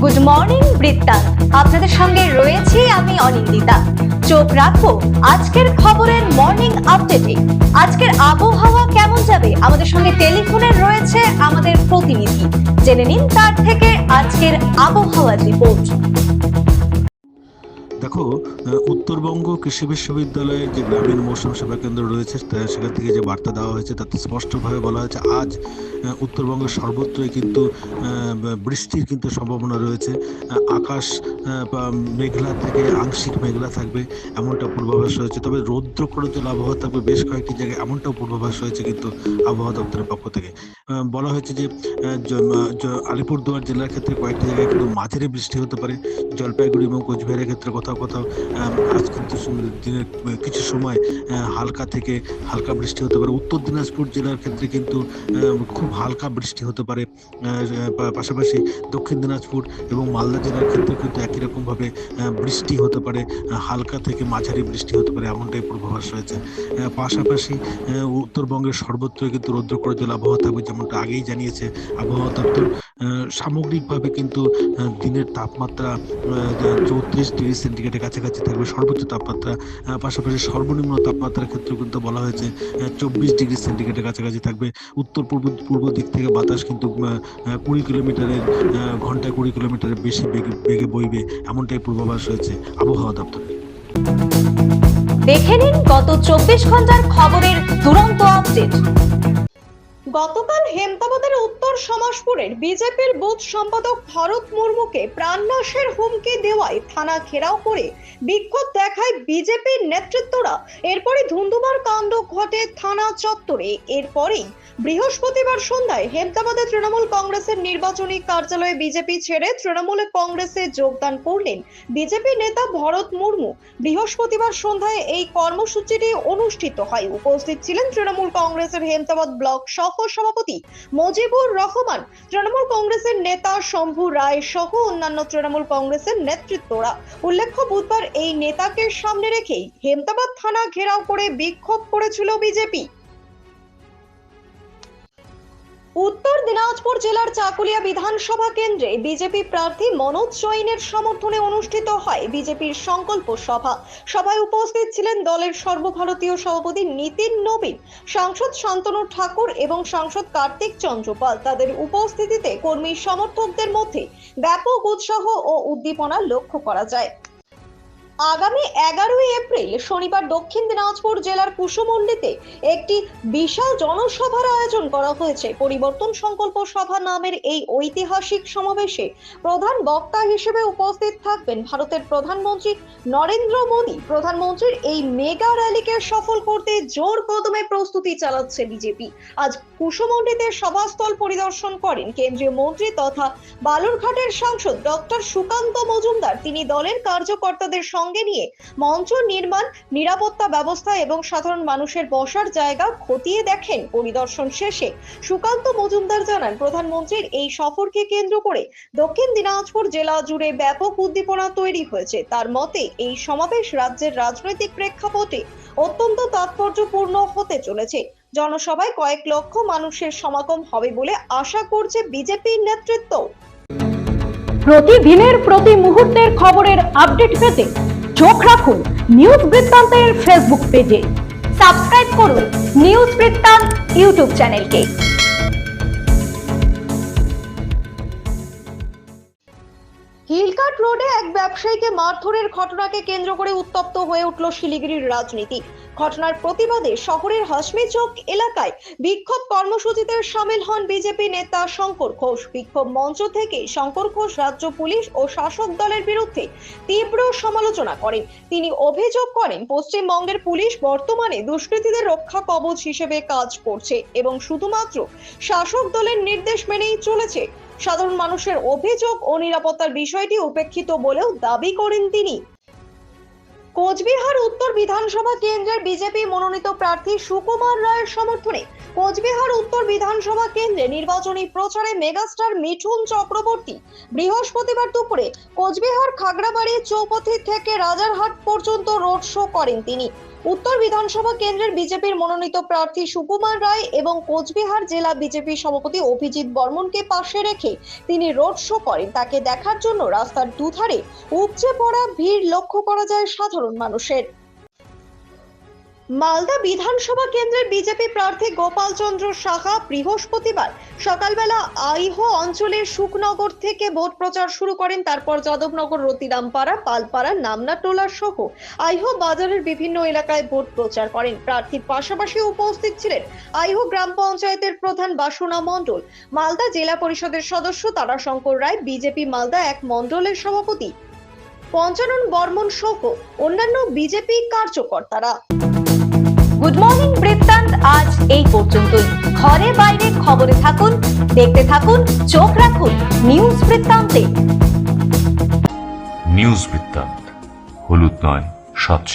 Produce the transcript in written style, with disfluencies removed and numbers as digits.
Good morning বৃত্তান্ত, আপনাদের সঙ্গে রয়েছি আমি অনিন্দিতা। চোখ রাখবো আজকের খবরের মর্নিং আপডেটে। আজকের আবহাওয়া কেমন যাবে, আমাদের সঙ্গে টেলিফোনে রয়েছে আমাদের প্রতিনিধি। জেনে নিন তার থেকে আজকের আবহাওয়ার রিপোর্ট। দেখো, উত্তরবঙ্গ কৃষি বিশ্ববিদ্যালয়ের যে গ্রামীণ মৌসুম সেবা কেন্দ্র রয়েছে সেখান থেকে যে বার্তা দেওয়া হয়েছে তাতে স্পষ্টভাবে বলা হয়েছে আজ উত্তরবঙ্গের সর্বত্রই কিন্তু বৃষ্টির কিন্তু সম্ভাবনা রয়েছে। আকাশ মেঘলা থেকে আংশিক মেঘলা থাকবে এমনটা পূর্বাভাস হয়েছে, তবে রৌদ্র প্রজ্জ্বল আবহাওয়া থাকবে বেশ কয়েকটি জায়গায় এমনটাও পূর্বাভাস হয়েছে কিন্তু আবহাওয়া দপ্তরের পক্ষ থেকে বলা হয়েছে যে আলিপুরদুয়ার জেলার ক্ষেত্রে কয়েকটি জায়গায় কিন্তু মাঝারি বৃষ্টি হতে পারে। জলপাইগুড়ি এবং কোচবিহারের ক্ষেত্রে কোথাও কোথাও আজ কিন্তু দিনের কিছু সময় হালকা থেকে হালকা বৃষ্টি হতে পারে। উত্তর দিনাজপুর জেলার ক্ষেত্রে কিন্তু খুব হালকা বৃষ্টি হতে পারে। পাশাপাশি দক্ষিণ দিনাজপুর এবং মালদা জেলার ক্ষেত্রে কিন্তু একই রকমভাবে বৃষ্টি হতে পারে, হালকা থেকে মাঝারি বৃষ্টি হতে পারে এমনটাই পূর্বাভাস রয়েছে। পাশাপাশি উত্তরবঙ্গের সর্বত্র কিন্তু রৌদ্র প্রজ্জ্বল আবহাওয়া থাকবে যেমনটা আগেই জানিয়েছে আবহাওয়া দপ্তর। সামগ্রিকভাবে কিন্তু দিনের তাপমাত্রা 34 ডিগ্রি সেন্টিগ্রেডের কাছাকাছি থাকবে সর্বোচ্চ তাপমাত্রা। পাশাপাশি সর্বনিম্ন তাপমাত্রার ক্ষেত্রে কিন্তু বলা হয়েছে 24 ডিগ্রি সেন্টিগ্রেডের কাছাকাছি থাকবে। উত্তর পূর্ব দিক থেকে বাতাস কিন্তু 20 কিলোমিটারের ঘন্টায় 20 কিলোমিটারের বেশি বেগে বইবে এমনটাই পূর্বাভাস রয়েছে আবহাওয়া দপ্তরের। দেখে নিন গত 24 ঘন্টার খবরের দুরন্ত আপডেট। গতকাল হেমতাবাদের উত্তর সমাজপুরের বিজেপির বুথ সম্পাদক ভরত মুর্মুকে প্রাণনাশের হুমকি দেওয়ায় থানা ঘেরাও করে বিক্ষোভ দেখায় বিজেপির নেতৃত্বরা। এরপরই ধুন্ধুমার কাণ্ড ঘটে থানা চত্বরে। এরপরেই বৃহস্পতিবার সন্ধ্যায় হেমতাবাদে তৃণমূল কংগ্রেসের নির্বাচনী কার্যালয়ে বিজেপি ছেড়ে তৃণমূল কংগ্রেসে যোগদান করলেন বিজেপি নেতা ভরত মুর্মু। বৃহস্পতিবার সন্ধ্যায় এই কর্মসূচিটি অনুষ্ঠিত হয়। উপস্থিত ছিলেন তৃণমূল কংগ্রেসের হেমতাবাদ ব্লক সহ সভাপতি মজিবুর রহমান, তৃণমূল কংগ্রেসের নেতা শম্ভু রায় সহ অন্যান্য তৃণমূল কংগ্রেসের নেতৃত্বরা। উল্লেখ্য, বুধবার এই নেতাকে সামনে রেখেই হেমতাবাদ থানা ঘেরাও করে বিক্ষোভ করেছিল বিজেপি। উত্তর দিনাজপুর জেলার চাকুলিয়া বিধানসভা কেন্দ্রে বিজেপি প্রার্থী মনোজ জৈনের সমর্থনে অনুষ্ঠিত হয় বিজেপির সংকল্প সভা। সভায় উপস্থিত ছিলেন দলের সর্বভারতীয় সভাপতি নিতিন নবীন, সাংসদ শান্তনু ঠাকুর এবং সাংসদ কার্তিক চন্দ্রপাল। তাদের উপস্থিতিতে কর্মী সমর্থকদের মধ্যে ব্যাপক উৎসাহ ও উদ্দীপনা লক্ষ্য করা যায়। আগামী 11 এপ্রিল শনিবার দক্ষিণ দিনাজপুর জেলার কুসুমন্ডিতে একটি বিশাল জনসভার আয়োজন করা হয়েছে। পরিবর্তন সংকল্প সভা নামের এই ঐতিহাসিক সমাবেশে প্রধান বক্তা হিসেবে উপস্থিত থাকবেন ভারতের প্রধানমন্ত্রী নরেন্দ্র মোদী। প্রধানমন্ত্রীর এই মেগা র্যালিকে সফল করতে জোর কদমে প্রস্তুতি চালাচ্ছে বিজেপি। আজ কুসুমন্ডিতে সভাস্থল পরিদর্শন করেন কেন্দ্রীয় মন্ত্রী তথা বালুরঘাটের সাংসদ ডক্টর সুকান্ত মজুমদার। তিনি দলের কার্যকর্তাদের সঙ্গে নিয়ে মঞ্চ নির্মাণ, নিরাপত্তা ব্যবস্থা এবং সাধারণ মানুষের বসার জায়গা খতিয়ে দেখেন। পরিদর্শন শেষে সুকান্ত মজুমদার জানান, প্রধানমন্ত্রীর এই সফরকে কেন্দ্র করে দক্ষিণ দিনাজপুর জেলা জুড়ে ব্যাপক উদ্দীপনা তৈরি হয়েছে। তার মতে এই সমাবেশ রাজ্যের রাজনৈতিক প্রেক্ষাপটে অত্যন্ত তাৎপর্যপূর্ণ হতে চলেছে। জনসভায় কয়েক লক্ষ মানুষের সমাগম হবে বলে আশা করছে বিজেপির নেতৃত্ব। প্রতিদিনের প্রতি মুহূর্তের খবরের আপডেট পেতে চোখ রাখুন নিউজ বৃত্তান্তের ফেসবুক পেজে। সাবস্ক্রাইব করুন নিউজ বৃত্তান্ত ইউটিউব চ্যানেলকে। হিলকাট রোডে এক ব্যবসায়ীকে মারধরের ঘটনাকে কেন্দ্র করে উত্তপ্ত হয়ে উঠল শিলিগুড়ির রাজনীতি। ঘটনার প্রতিবাদে শহরের হাসমি চৌক এলাকায় বিক্ষোভ কর্মসূচিতে সামিল হন বিজেপি নেতা শঙ্কর ঘোষ। বিক্ষোভ মঞ্চ থেকে শঙ্কর ঘোষ রাজ্য পুলিশ ও শাসক দলের বিরুদ্ধে তীব্র সমালোচনা করেন। তিনি অভিযোগ করেন, পশ্চিমবঙ্গের পুলিশ বর্তমানে দুষ্কৃতীদের রক্ষা কবচ হিসেবে কাজ করছে এবং শুধুমাত্র শাসক দলের নির্দেশ মেনেই চলেছে। সাধারণ মানুষের অভিযোগ ও নিরাপত্তার বিষয়টি উপেক্ষিত বলেও দাবি করেন তিনি। কোচবিহার উত্তর বিধানসভা কেন্দ্রের বিজেপি মনোনীত প্রার্থী সুকুমার রায়ের সমর্থনে কোচবিহার উত্তর বিধানসভা কেন্দ্রে নির্বাচনী প্রচারে মেগাস্টার মিঠুন চক্রবর্তী বৃহস্পতিবার দুপুরে কোচবিহার খাগড়াবাড়ি চৌপথি থেকে রাজারহাট পর্যন্ত রোড শো করেন তিনি। উত্তর বিধানসভা কেন্দ্রের বিজেপির মনোনীত প্রার্থী সুকুমার রায় এবং কোচবিহার জেলা বিজেপি সভাপতি অভিজিৎ বর্মনকে পাশে রেখে তিনি রোড শো করেন। তাকে দেখার জন্য রাস্তার দুধারে উপচে পড়া ভিড় লক্ষ্য করা যায় সাধারণ মানুষের। মালদা বিধানসভা কেন্দ্রের বিজেপি প্রার্থী গোপাল চন্দ্র সাহা বৃহস্পতিবার সকালবেলা আইহো অঞ্চলের সুখনগর থেকে ভোট প্রচার শুরু করেন। তারপর যাদবনগর, রতিরামপাড়া, পালপাড়া, নামনাটোলা সহ আইহো বাজারের বিভিন্ন এলাকায় ভোট প্রচার করেন। প্রার্থীর পাশাপাশি উপস্থিত ছিলেন আইহো গ্রাম পঞ্চায়েতের প্রধান বাসুনা মণ্ডল, মালদা জেলা পরিষদের সদস্য তারাশঙ্কর রায়, বিজেপি মালদা এক মণ্ডলের সভাপতি পঞ্চানন বর্মন সহ অন্যান্য বিজেপি কার্যকর্তারা। গুড মর্নিং বৃত্তান্ত আজ এই পর্যন্তই। ঘরে বাইরে খবরে থাকুন, দেখতে থাকুন, চোখ রাখুন নিউজ বৃত্তান্তে। নিউজ বৃত্তান্ত, হলুদ নয়, স্বচ্ছ।